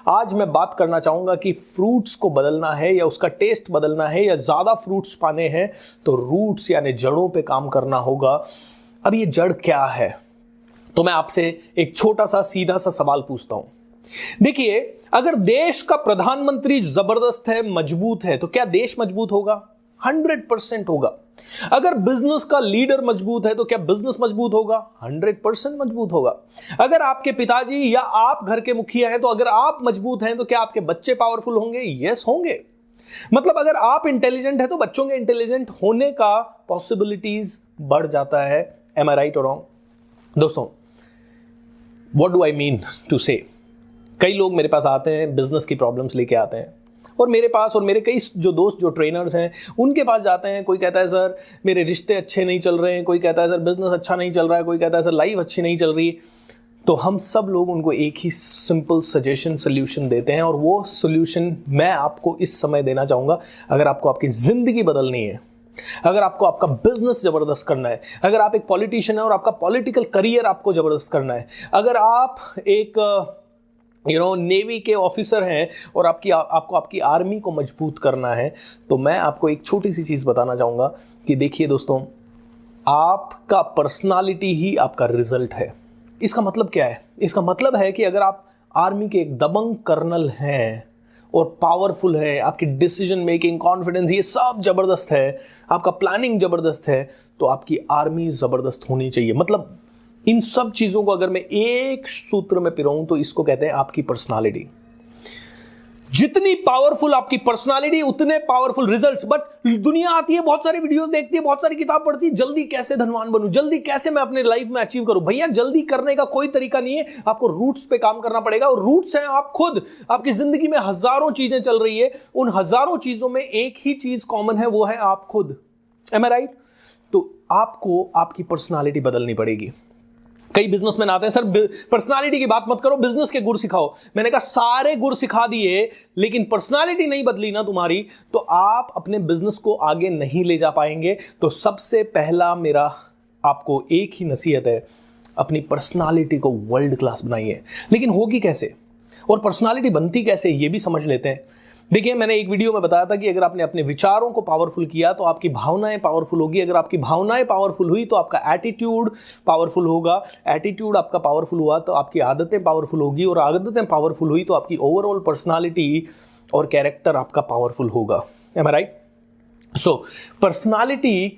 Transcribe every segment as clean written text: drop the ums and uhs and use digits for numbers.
आज मैं बात करना चाहूंगा कि फ्रूट्स को बदलना है या उसका टेस्ट बदलना है या ज्यादा फ्रूट्स पाने हैं तो रूट्स यानी जड़ों पे काम करना होगा। अब ये जड़ क्या है? तो मैं आपसे एक छोटा सा सीधा सा सवाल पूछता हूं। देखिए, अगर देश का प्रधानमंत्री जबरदस्त है, मजबूत है, तो क्या देश मजबूत होगा? 100% होगा। अगर बिजनेस का लीडर मजबूत है तो क्या बिजनेस मजबूत होगा? 100% मजबूत होगा। अगर आपके पिताजी या आप घर के मुखिया हैं तो अगर आप मजबूत हैं तो क्या आपके बच्चे पावरफुल होंगे? यस, होंगे। मतलब अगर आप इंटेलिजेंट हैं तो बच्चों के इंटेलिजेंट होने का पॉसिबिलिटीज बढ़ जाता है। एम आई राइट और रॉन्ग? दोस्तों, what do I mean to say, कई लोग मेरे पास आते हैं, बिजनेस की प्रॉब्लम्स लेके आते हैं और मेरे पास और मेरे कई जो दोस्त जो ट्रेनर्स हैं उनके पास जाते हैं। कोई कहता है सर मेरे रिश्ते अच्छे नहीं चल रहे हैं, कोई कहता है सर बिजनेस अच्छा नहीं चल रहा है, कोई कहता है सर लाइफ अच्छी नहीं चल रही। तो हम सब लोग उनको एक ही सिंपल सजेशन सोल्यूशन देते हैं और वो सोल्यूशन मैं आपको इस समय देना चाहूँगा। अगर आपको आपकी ज़िंदगी बदलनी है, अगर आपको आपका बिजनेस जबरदस्त करना है, अगर आप एक पॉलिटिशियन है और आपका पॉलिटिकल करियर आपको जबरदस्त करना है, अगर आप एक नेवी के ऑफिसर हैं और आपको आपकी आर्मी को मजबूत करना है, तो मैं आपको एक छोटी सी चीज़ बताना चाहूँगा कि देखिए दोस्तों, आपका पर्सनालिटी ही आपका रिजल्ट है। इसका मतलब क्या है? इसका मतलब है कि अगर आप आर्मी के एक दबंग कर्नल हैं और पावरफुल है, आपकी डिसीजन मेकिंग, कॉन्फिडेंस, ये सब जबरदस्त है, आपका प्लानिंग जबरदस्त है, तो आपकी आर्मी जबरदस्त होनी चाहिए। मतलब इन सब चीजों को अगर मैं एक सूत्र में पिरोऊं तो इसको कहते हैं आपकी पर्सनालिटी। जितनी पावरफुल आपकी पर्सनालिटी उतने पावरफुल रिजल्ट्स। बट दुनिया आती है, बहुत सारी वीडियोस देखती है, बहुत सारी किताब पढ़ती है, जल्दी कैसे धनवान बनूं, जल्दी कैसे मैं अपने लाइफ में अचीव करूं। भैया, जल्दी करने का कोई तरीका नहीं है, आपको रूट्स पे काम करना पड़ेगा। और रूट्स हैं आप खुद। आपकी जिंदगी में हजारों चीजें चल रही है, उन हजारों चीजों में एक ही चीज कॉमन है, वो है आप खुद। M I right? तो आपको आपकी पर्सनालिटी बदलनी पड़ेगी। कई बिजनेसमैन आते हैं, सर पर्सनालिटी की बात मत करो, बिजनेस के गुर सिखाओ। मैंने कहा सारे गुर सिखा दिए, लेकिन पर्सनालिटी नहीं बदली ना तुम्हारी, तो आप अपने बिजनेस को आगे नहीं ले जा पाएंगे। तो सबसे पहला मेरा आपको एक ही नसीहत है, अपनी पर्सनालिटी को वर्ल्ड क्लास बनाइए। लेकिन होगी कैसे और पर्सनालिटी बनती कैसे, ये भी समझ लेते हैं। देखिए, मैंने एक वीडियो में बताया था कि अगर आपने अपने विचारों को पावरफुल किया तो आपकी भावनाएं पावरफुल होगी। अगर आपकी भावनाएं पावरफुल हुई तो आपका एटीट्यूड पावरफुल होगा। एटीट्यूड आपका पावरफुल हुआ तो आपकी आदतें पावरफुल होगी और आदतें पावरफुल हुई तो आपकी ओवरऑल पर्सनालिटी और कैरेक्टर आपका पावरफुल होगा। M I right? So personality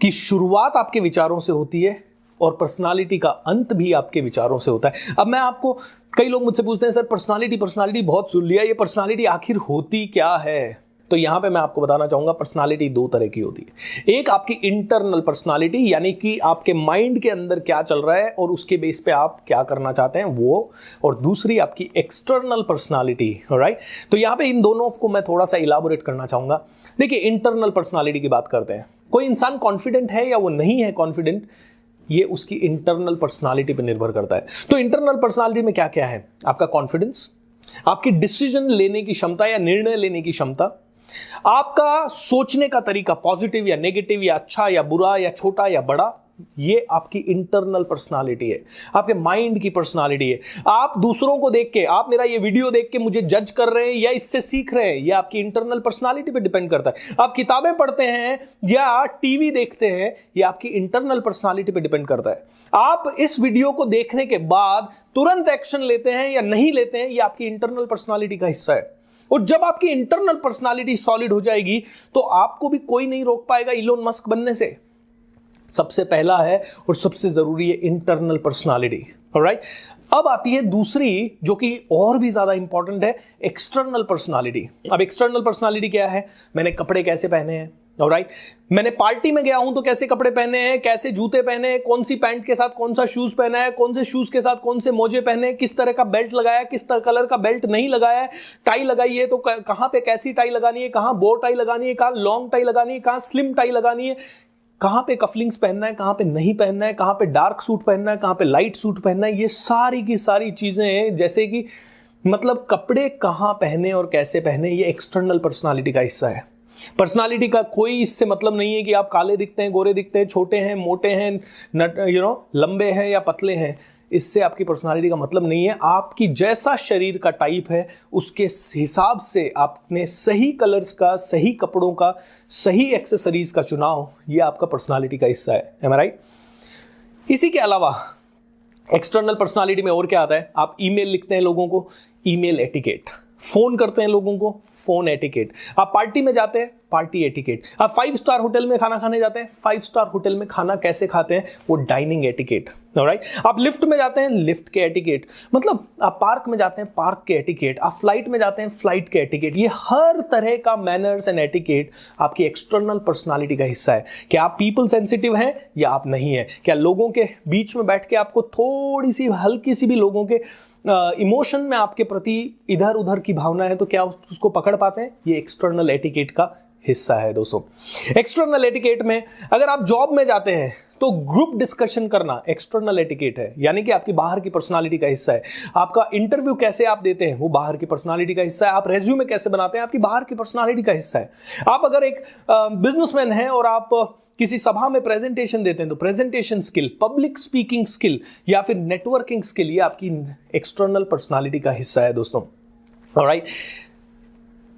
की शुरुआत आपके विचारों से होती है और पर्सनालिटी का अंत भी आपके विचारों से होता है। अब मैं आपको, कई लोग मुझसे पूछते हैं सर पर्सनालिटी बहुत सुन लिया, ये पर्सनालिटी आखिर होती क्या है? तो यहां पे मैं आपको बताना चाहूंगा, पर्सनालिटी दो तरह की होती है। एक आपकी इंटरनल पर्सनालिटी, यानी कि आपके माइंड के अंदर क्या चल रहा है और उसके बेस पे आप क्या करना चाहते हैं वो, और दूसरी आपकी एक्सटर्नल पर्सनालिटी। राइट? तो यहां पे इन दोनों को मैं थोड़ा सा इलाबोरेट करना चाहूंगा। देखिए, इंटरनल पर्सनालिटी की बात करते हैं। कोई इंसान कॉन्फिडेंट है या वो नहीं है कॉन्फिडेंट, ये उसकी इंटरनल पर्सनालिटी पर निर्भर करता है। तो इंटरनल पर्सनालिटी में क्या क्या है? आपका कॉन्फिडेंस, आपकी डिसीजन लेने की क्षमता या निर्णय लेने की क्षमता, आपका सोचने का तरीका, पॉजिटिव या नेगेटिव या अच्छा या बुरा या छोटा या बड़ा, ये आपकी इंटरनल पर्सनालिटी है, आपके माइंड की पर्सनालिटी है। आप दूसरों को देख के, आप मेरा ये वीडियो देख के मुझे जज कर रहे हैं या इससे सीख रहे हैं, ये आपकी इंटरनल पर्सनालिटी पे डिपेंड करता है। आप किताबें पढ़ते हैं या टीवी देखते हैं, ये आपकी इंटरनल पर्सनालिटी पे डिपेंड करता है। आप इस वीडियो को देखने के बाद तुरंत एक्शन लेते हैं या नहीं लेते हैं, ये आपकी इंटरनल पर्सनालिटी का हिस्सा है। और जब आपकी इंटरनल पर्सनालिटी सॉलिड हो जाएगी तो आपको भी कोई नहीं रोक पाएगा इलोन मस्क बनने से। सबसे पहला है और सबसे जरूरी है इंटरनल पर्सनालिटी। ऑलराइट? अब आती है दूसरी, जो कि और भी ज्यादा इंपॉर्टेंट है, एक्सटर्नल पर्सनालिटी। अब एक्सटर्नल पर्सनालिटी क्या है? मैंने कपड़े कैसे पहने हैं, ऑलराइट? मैंने पार्टी में गया हूं तो कैसे कपड़े पहने हैं, कैसे जूते पहने हैं, कौन सी पैंट के साथ कौन सा शूज पहना है, कौन से शूज के साथ कौन से मोजे पहने, किस तरह का बेल्ट लगाया, किस तरह कलर का बेल्ट नहीं लगाया है, टाई लगाई है तो कहां पे कैसी टाई लगानी है, कहां बो टाई लगानी है, कहां लॉन्ग टाई लगानी है, कहां स्लिम टाई लगानी है, कहां पे कफलिंग्स पहनना है, कहां पे नहीं पहनना है, कहां पे डार्क सूट पहनना है, कहां पे लाइट सूट पहनना है। ये सारी की सारी चीजें हैं, जैसे कि मतलब कपड़े कहां पहने और कैसे पहने, ये एक्सटर्नल पर्सनालिटी का हिस्सा है। पर्सनालिटी का कोई इससे मतलब नहीं है कि आप काले दिखते हैं, गोरे दिखते हैं, छोटे हैं, मोटे हैं, लंबे हैं या पतले हैं। इससे आपकी पर्सनालिटी का मतलब नहीं है। आपकी जैसा शरीर का टाइप है उसके हिसाब से आपने सही कलर्स का, सही कपड़ों का, सही एक्सेसरीज का चुनाव, ये आपका पर्सनालिटी का हिस्सा है। Am I right? इसी के अलावा एक्सटर्नल पर्सनालिटी में और क्या आता है? आप ईमेल लिखते हैं लोगों को, ईमेल एटिकेट। फोन करते हैं लोगों को, फोन एटिकेट। आप पार्टी में जाते हैं, पार्टी एटिकेट। आप 5 स्टार होटल में खाना खाने जाते हैं, 5 स्टार होटल में खाना कैसे खाते हैं, वो डाइनिंग एटिकेट। ऑलराइट? आप लिफ्ट में जाते हैं, लिफ्ट के एटिकेट। मतलब आप पार्क में जाते हैं, पार्क के एटिकेट। आप फ्लाइट में जाते हैं, फ्लाइट के एटिकेट। ये हर तरह का मैनर्स एंड एटिकेट आपकी एक्सटर्नल पर्सनालिटी का हिस्सा है। क्या आप पीपल सेंसिटिव हैं या आप नहीं है? क्या लोगों के बीच में बैठ के आपको थोड़ी सी, हल्की सी भी लोगों के इमोशन में आपके प्रति इधर उधर की भावना है तो क्या उसको पकड़ पाते हैं? ये एक्सटर्नल एटिकेट का हिस्सा है दोस्तों। एक्सटर्नल एटिकेट में अगर आप जॉब में जाते हैं तो ग्रुप डिस्कशन करना एक्सटर्नल एटिकेट है, यानी कि आपकी बाहर की पर्सनालिटी का हिस्सा है। आपका इंटरव्यू कैसे आप देते हैं वो बाहर की पर्सनालिटी का हिस्सा है। आप रेज्यूमे कैसे बनाते हैं आपकी बाहर की पर्सनालिटी का हिस्सा है। आप अगर एक बिजनेसमैन हैं और आप किसी सभा में प्रेजेंटेशन देते हैं तो presentation skill, public speaking skill या फिर नेटवर्किंग स्किल, ये आपकी एक्सटर्नल पर्सनालिटी का हिस्सा है दोस्तों। ऑलराइट?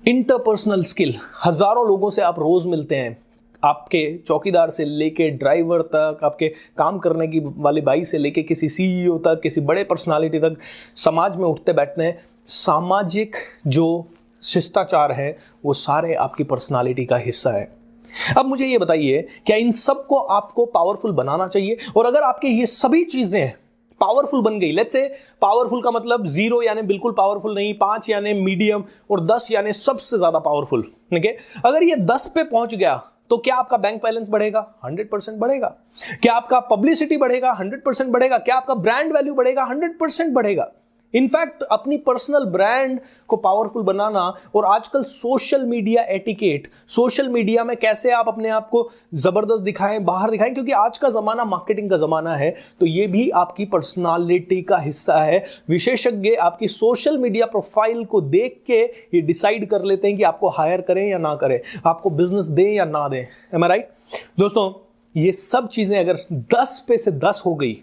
इंटरपर्सनल स्किल, हजारों लोगों से आप रोज मिलते हैं, आपके चौकीदार से लेके ड्राइवर तक, आपके काम करने की वाली बाई से लेके किसी सीईओ तक, किसी बड़े पर्सनालिटी तक समाज में उठते बैठते हैं। सामाजिक जो शिष्टाचार है वो सारे आपकी पर्सनालिटी का हिस्सा है। अब मुझे ये बताइए, क्या इन सबको आपको पावरफुल बनाना चाहिए? और अगर आपके ये सभी चीजें पावरफुल बन गई, लेट्स से पावरफुल का मतलब 0 यानी बिल्कुल पावरफुल नहीं, 5 यानी मीडियम और 10 यानी सबसे ज्यादा पावरफुल, ठीक है? अगर ये 10 पे पहुंच गया तो क्या आपका बैंक बैलेंस बढ़ेगा? 100% बढ़ेगा। क्या आपका पब्लिसिटी बढ़ेगा? 100% बढ़ेगा। क्या आपका ब्रांड वैल्यू बढ़ेगा? 100% बढ़ेगा। इनफैक्ट अपनी पर्सनल ब्रांड को पावरफुल बनाना और आजकल social media etiquette, social media में कैसे आप अपने आप को जबरदस्त दिखाएं, बाहर दिखाएं, क्योंकि आज का जमाना मार्केटिंग का जमाना है, तो ये भी आपकी पर्सनालिटी का हिस्सा है। विशेषज्ञ आपकी सोशल मीडिया प्रोफाइल को देख के ये डिसाइड कर लेते हैं कि आपको हायर करें या ना करें, आपको बिजनेस दें या ना दें। M I right? दोस्तों, ये सब चीजें अगर 10 पे से 10 हो गई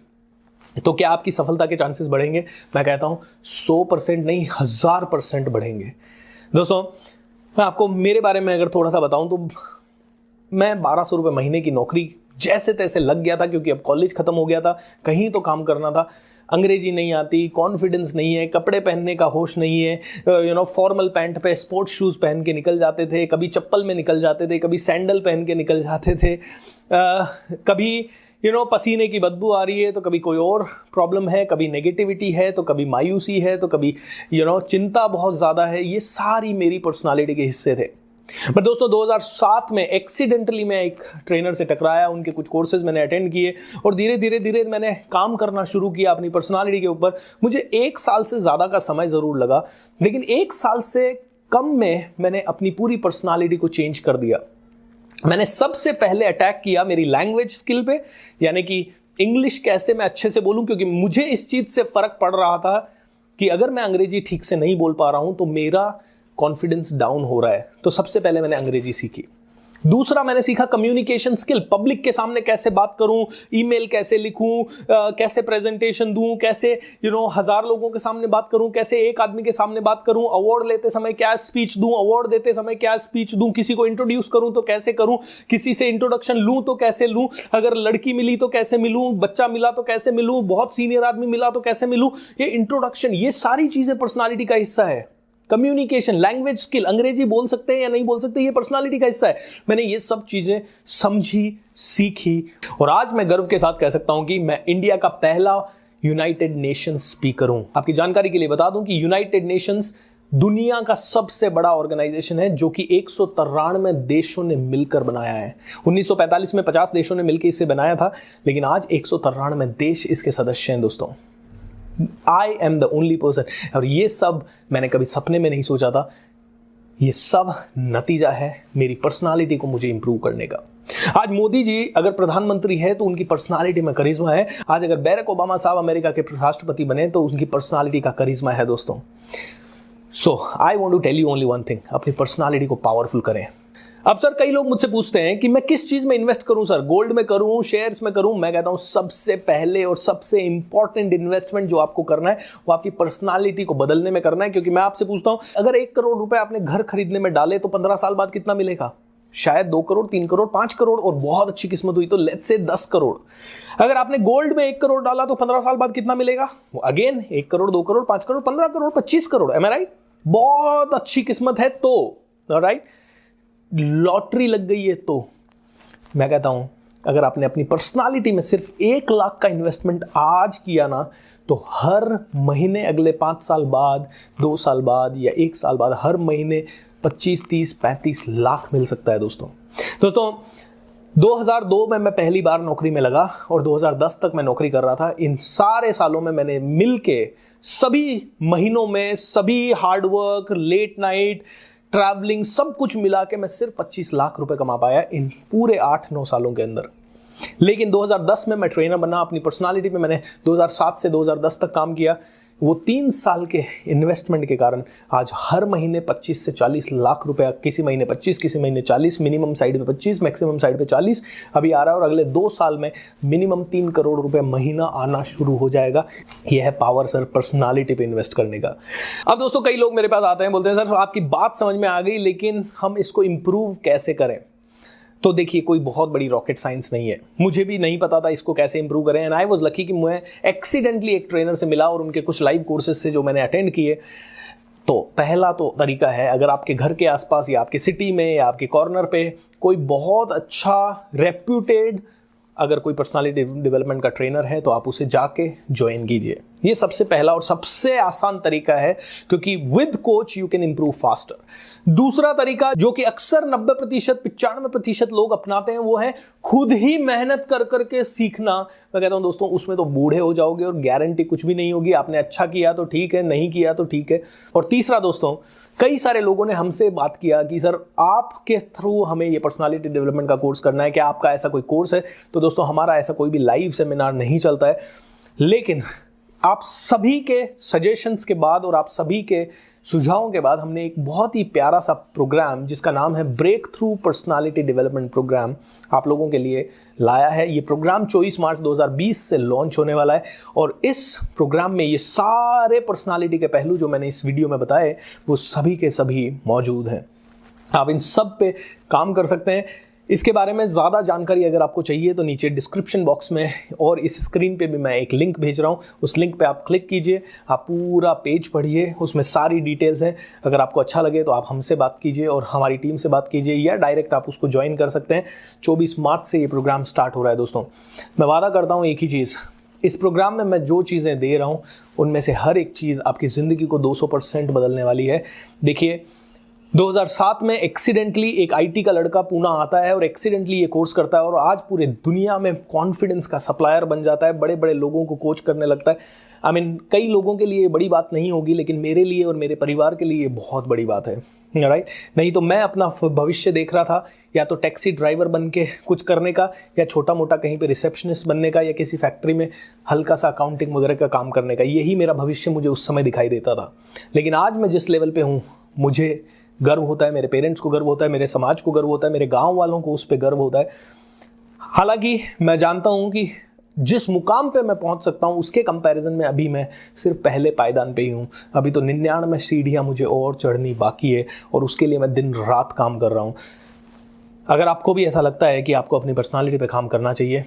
तो क्या आपकी सफलता के चांसेस बढ़ेंगे? मैं कहता हूं 100% नहीं, 1000% बढ़ेंगे। दोस्तों, मैं आपको मेरे बारे में अगर थोड़ा सा बताऊं तो मैं 1200 रुपये महीने की नौकरी जैसे तैसे लग गया था, क्योंकि अब कॉलेज खत्म हो गया था, कहीं तो काम करना था। अंग्रेजी नहीं आती, कॉन्फिडेंस नहीं है, कपड़े पहनने का होश नहीं है, फॉर्मल पैंट पे स्पोर्ट्स शूज पहन के निकल जाते थे, कभी चप्पल में निकल जाते थे, कभी सैंडल पहन के निकल जाते थे, कभी पसीने की बदबू आ रही है तो कभी कोई और प्रॉब्लम है, कभी नेगेटिविटी है तो कभी मायूसी है तो कभी चिंता बहुत ज्यादा है। ये सारी मेरी पर्सनालिटी के हिस्से थे। पर दोस्तों, 2007 में एक्सीडेंटली मैं एक ट्रेनर से टकराया, उनके कुछ कोर्सेज मैंने अटेंड किए और धीरे धीरे मैंने काम करना शुरू किया अपनी पर्सनालिटी के ऊपर। मुझे 1 साल से ज्यादा का समय जरूर लगा, लेकिन 1 साल से कम में मैंने अपनी पूरी पर्सनालिटी को चेंज कर दिया। मैंने सबसे पहले अटैक किया मेरी लैंग्वेज स्किल पे, यानी कि इंग्लिश कैसे मैं अच्छे से बोलूं, क्योंकि मुझे इस चीज से फर्क पड़ रहा था कि अगर मैं अंग्रेजी ठीक से नहीं बोल पा रहा हूं तो मेरा कॉन्फिडेंस डाउन हो रहा है। तो सबसे पहले मैंने अंग्रेजी सीखी। दूसरा, मैंने सीखा कम्युनिकेशन स्किल, पब्लिक के सामने कैसे बात करूं, ईमेल कैसे लिखूं, कैसे प्रेजेंटेशन दूं, कैसे 1000 लोगों के सामने बात करूं, कैसे एक आदमी के सामने बात करूं, अवार्ड लेते समय क्या स्पीच दूं, अवार्ड देते समय क्या स्पीच दूं, किसी को इंट्रोड्यूस करूं तो कैसे करूं, किसी से इंट्रोडक्शन लूं तो कैसे लूं, अगर लड़की मिली तो कैसे मिलूं, बच्चा मिला तो कैसे मिलूं, बहुत सीनियर आदमी मिला तो कैसे मिलूं। ये इंट्रोडक्शन, ये सारी चीजें पर्सनालिटी का हिस्सा है। कम्युनिकेशन, लैंग्वेज स्किल, अंग्रेजी बोल सकते हैं या नहीं बोल सकते, ये पर्सनालिटी का हिस्सा है। मैंने ये सब चीजें समझी, सीखी और आज मैं गर्व के साथ कह सकता हूं कि मैं इंडिया का पहला यूनाइटेड नेशंस स्पीकर हूं। आपकी जानकारी के लिए बता दूं कि यूनाइटेड नेशंस दुनिया का सबसे बड़ा ऑर्गेनाइजेशन है, जो कि 193 देशों ने मिलकर बनाया है। 1945 में 50 देशों ने मिलकर इसे बनाया था, लेकिन आज 193 देश इसके सदस्य हैं दोस्तों। I am the only person. और ये सब मैंने कभी सपने में नहीं सोचा था। ये सब नतीजा है मेरी पर्सनालिटी को मुझे इंप्रूव करने का। आज मोदी जी अगर प्रधानमंत्री है तो उनकी पर्सनालिटी में करिश्मा है। आज अगर बैरक ओबामा साहब अमेरिका के राष्ट्रपति बने तो उनकी पर्सनालिटी का करिश्मा है दोस्तों। So I want to tell you only one thing, अपनी पर्सनालिटी को पावरफुल करें। अब सर कई लोग मुझसे पूछते हैं कि मैं किस चीज में इन्वेस्ट करूं सर, गोल्ड में करूं, शेयर्स में करूं। मैं कहता हूं सबसे पहले और सबसे इंपॉर्टेंट इन्वेस्टमेंट जो आपको करना है वो आपकी पर्सनालिटी को बदलने में करना है। क्योंकि मैं आपसे पूछता हूं, अगर 1 करोड़ रुपए आपने घर खरीदने में डाले तो 15 साल बाद कितना मिलेगा? शायद 2 करोड़, 3 करोड़, 5 करोड़, और बहुत अच्छी किस्मत हुई तो लेट्स से 10 करोड़। अगर आपने गोल्ड में 1 करोड़ डाला तो 15 साल बाद कितना मिलेगा? Again 1 crore, 2 crore, 5 crore, 15 crore, 25 crore. M I right? बहुत अच्छी किस्मत है तो, राइट, लॉटरी लग गई है तो। मैं कहता हूं अगर आपने अपनी पर्सनालिटी में सिर्फ 1 लाख का इन्वेस्टमेंट आज किया ना, तो हर महीने अगले 5 साल बाद, 2 साल बाद या 1 साल बाद हर महीने 25, 30, 35 लाख मिल सकता है दोस्तों। 2002 में मैं पहली बार नौकरी में लगा और 2010 तक मैं नौकरी कर रहा था। इन सारे सालों में मैंने मिलके सभी महीनों में, सभी हार्डवर्क, लेट नाइट, ट्रैवलिंग, सब कुछ मिला के मैं सिर्फ 25 लाख रुपए कमा पाया इन पूरे 8-9 सालों के अंदर। लेकिन 2010 में मैं ट्रेनर बना, अपनी पर्सनालिटी पे मैंने 2007 से 2010 तक काम किया। वो 3 साल के इन्वेस्टमेंट के कारण आज हर महीने 25 से 40 लाख रुपया, किसी महीने 25, किसी महीने 40, मिनिमम साइड पे 25, मैक्सिमम साइड पे 40 अभी आ रहा है, और अगले 2 साल में मिनिमम 3 करोड़ रुपए महीना आना शुरू हो जाएगा। यह है पावर सर पर्सनालिटी पे इन्वेस्ट करने का। अब दोस्तों कई लोग मेरे पास आते हैं, बोलते हैं सर आपकी बात समझ में आ गई, लेकिन हम इसको इंप्रूव कैसे करें? तो देखिए, कोई बहुत बड़ी रॉकेट साइंस नहीं है, मुझे भी नहीं पता था इसको कैसे इंप्रूव करें। एंड आई वाज लकी कि मैं एक्सीडेंटली एक ट्रेनर से मिला और उनके कुछ लाइव कोर्सेज थे जो मैंने अटेंड किए। तो पहला तो तरीका है, अगर आपके घर के आसपास या आपके सिटी में या आपके कॉर्नर पे कोई बहुत अच्छा रेप्यूटेड अगर कोई पर्सनालिटी डेवलपमेंट का ट्रेनर है तो आप उसे जाके ज्वाइन कीजिए। ये सबसे पहला और सबसे आसान तरीका है, क्योंकि with coach you can improve faster. दूसरा तरीका जो कि अक्सर 90%, 95% लोग अपनाते हैं, वो है खुद ही मेहनत कर करके सीखना। मैं कहता हूं दोस्तों, उसमें तो बूढ़े हो जाओगे और गारंटी कुछ भी नहीं होगी। आपने अच्छा किया तो ठीक है, नहीं किया तो ठीक है। और तीसरा दोस्तों, कई सारे लोगों ने हमसे बात किया कि सर आपके थ्रू हमें ये पर्सनालिटी डेवलपमेंट का कोर्स करना है, क्या आपका ऐसा कोई कोर्स है? तो दोस्तों हमारा ऐसा कोई भी लाइव सेमिनार नहीं चलता है, लेकिन आप सभी के सजेशंस के बाद और आप सभी के सुझावों के बाद हमने एक बहुत ही प्यारा सा प्रोग्राम जिसका नाम है breakthrough personality development programme आप लोगों के लिए लाया है। ये प्रोग्राम 24 मार्च 2020 से लॉन्च होने वाला है, और इस प्रोग्राम में ये सारे पर्सनालिटी के पहलू जो मैंने इस वीडियो में बताए वो सभी के सभी मौजूद हैं। आप इन सब पे काम कर सकते हैं। इसके बारे में ज़्यादा जानकारी अगर आपको चाहिए तो नीचे डिस्क्रिप्शन बॉक्स में और इस स्क्रीन पे भी मैं एक लिंक भेज रहा हूँ, उस लिंक पे आप क्लिक कीजिए, आप पूरा पेज पढ़िए, उसमें सारी डिटेल्स हैं। अगर आपको अच्छा लगे तो आप हमसे बात कीजिए और हमारी टीम से बात कीजिए, या डायरेक्ट आप उसको ज्वाइन कर सकते हैं। 24 मार्च से ये प्रोग्राम स्टार्ट हो रहा है दोस्तों। मैं वादा करता हूँ एक ही चीज़, इस प्रोग्राम में मैं जो चीज़ें दे रहा हूँ उनमें से हर एक चीज़ आपकी ज़िंदगी को 200% बदलने वाली है। देखिए, 2007 में एक्सीडेंटली एक आईटी का लड़का पूना आता है और एक्सीडेंटली ये कोर्स करता है, और आज पूरे दुनिया में कॉन्फिडेंस का सप्लायर बन जाता है, बड़े बड़े लोगों को कोच करने लगता है। आई मीन कई लोगों के लिए बड़ी बात नहीं होगी, लेकिन मेरे लिए और मेरे परिवार के लिए ये बहुत बड़ी बात है, राइट? नहीं तो मैं अपना भविष्य देख रहा था या तो टैक्सी ड्राइवर बन के कुछ करने का, या छोटा मोटा कहीं पे रिसेप्शनिस्ट बनने का, या किसी फैक्ट्री में हल्का सा अकाउंटिंग वगैरह का काम करने का। यही मेरा भविष्य मुझे उस समय दिखाई देता था। लेकिन आज मैं जिस लेवल पे हूँ, मुझे गर्व होता है, मेरे पेरेंट्स को गर्व होता है, मेरे समाज को गर्व होता है, मेरे गांव वालों को उस पर गर्व होता है। हालांकि मैं जानता हूं कि जिस मुकाम पे मैं पहुंच सकता हूं उसके कंपैरिजन में अभी मैं सिर्फ पहले पायदान पे ही हूं। अभी तो 99 सीढ़ियां मुझे और चढ़नी बाकी है, और उसके लिए मैं दिन रात काम कर रहा हूं। अगर आपको भी ऐसा लगता है कि आपको अपनी पर्सनालिटी पे काम करना चाहिए,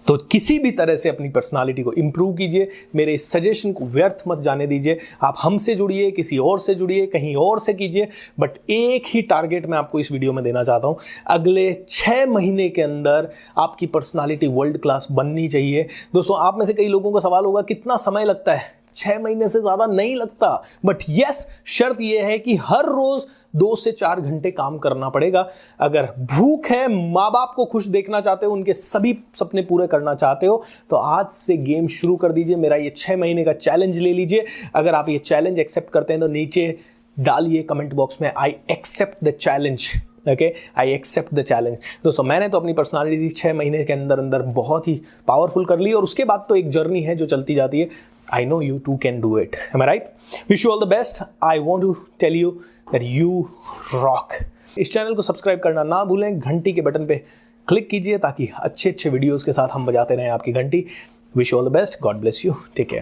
तो किसी भी तरह से अपनी पर्सनालिटी को इंप्रूव कीजिए। मेरे इस सजेशन को व्यर्थ मत जाने दीजिए। आप हमसे जुड़िए, किसी और से जुड़िए, कहीं और से कीजिए, बट एक ही टारगेट मैं आपको इस वीडियो में देना चाहता हूं। अगले 6 महीने के अंदर आपकी पर्सनालिटी वर्ल्ड क्लास बननी चाहिए। दोस्तों, आप में से कई लोगों का सवाल होगा कितना समय लगता है? 6 महीने से ज़्यादा नहीं लगता, बट यस, शर्त यह है कि हर रोज़ 2 से 4 घंटे काम करना पड़ेगा। अगर भूख है, माँ बाप को खुश देखना चाहते हो, उनके सभी सपने पूरे करना चाहते हो, तो आज से गेम शुरू कर दीजिए। मेरा ये 6 महीने का चैलेंज ले लीजिए। अगर आप ये चैलेंज एक्सेप्ट करते हैं तो नीचे डालिए कमेंट बॉक्स में, I accept the challenge. Okay, I accept the challenge. दोस्तों, मैंने तो अपनी पर्सनालिटी 6 महीने के अंदर अंदर बहुत ही पावरफुल कर ली, और उसके बाद तो एक जर्नी है जो चलती जाती है। I know you too can do it. Am I right? Wish you all the best. I want to tell you that you rock. इस चैनल को सब्सक्राइब करना ना भूलें, घंटी के बटन पे क्लिक कीजिए ताकि अच्छे अच्छे वीडियोस के साथ हम बजाते रहें आपकी घंटी। Wish all the best, God bless you, take care.